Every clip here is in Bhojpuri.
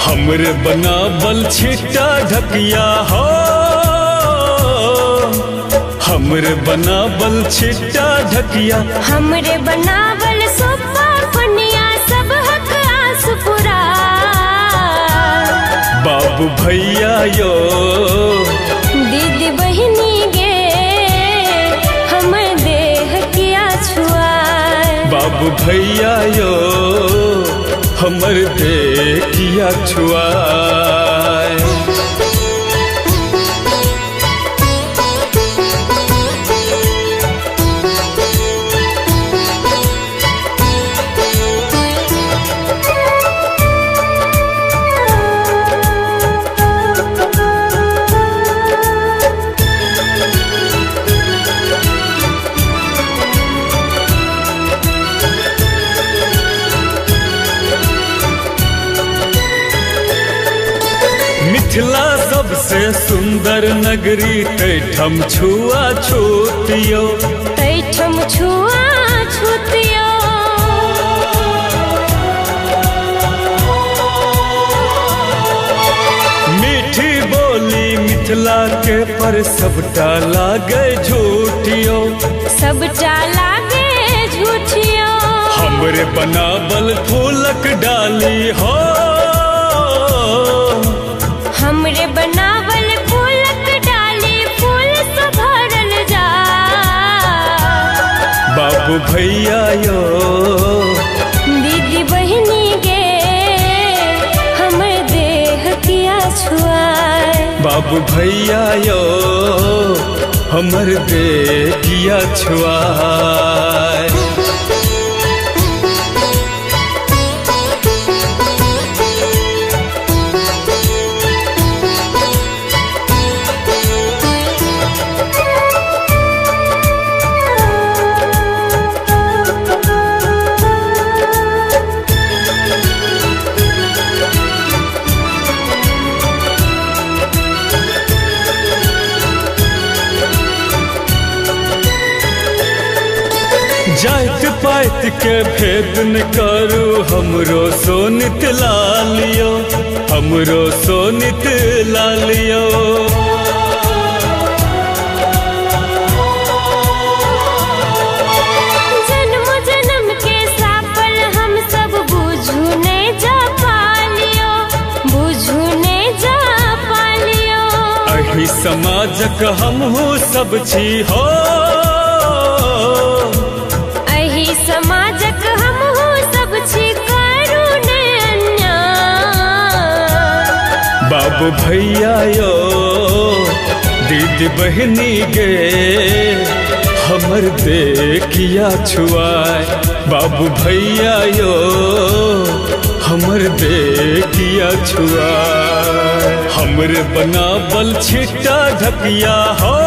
हमरे बनावल छिट्टा ढकिया हो, हमरे बनावल छिट्टा ढकिया, हमरे बनावल सोपा पनिया सब हक आस पुरा। बाबू भैया यो दीदी बहिनी गे हमर देह किया छुआए। बाबू भैया यो हमर देह किया छुआए। मिथिला सबसे सुंदर नगरी तैठम छुआ छूतियो, तैठम छुआ छूतियो। मीठी बोली मिथिला के पर सबटा लागे झूठियो, सबटा लागे झूठियो। हमरे बनावल फूलक डाली हो, हमरे बनावल फूलक डाली फूल से भरल जा। बाबू भैया यो दीदी बहिनी गे हमर देह किया छुआए। बाबू भैया यो हमर देह किया छुआए। जाइत पाइत के भेद न करू, हमरो सोनित लालियो, हमरो सोनित लालियो। जन्म जन्म के साफल हम सब बुझू ने जा पालियो, बुझू ने जा पालियो। अही समाजक हमहू सब छी हो, समाजक हम हो सब छी करू ने अन्याय। बाबू भैया यो दीदी बहिनी गे हमर देह किया छुआए। बाबू भैया यो हमर देह किया छुआए। हमरे बनावल छिट्टा ढकिया हो,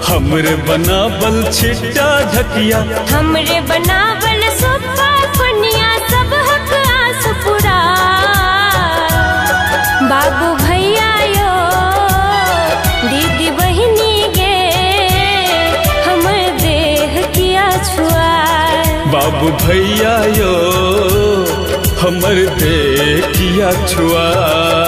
हमरे बनावल छिट्टा ढकिया, हमरे बनावल सोपा पनिया सब हक आस पुरा। बाबू भैया यो दीदी बहिनी गे हमर देह किया छुआए। बाबू भैया यो हमर देह किया छुआए।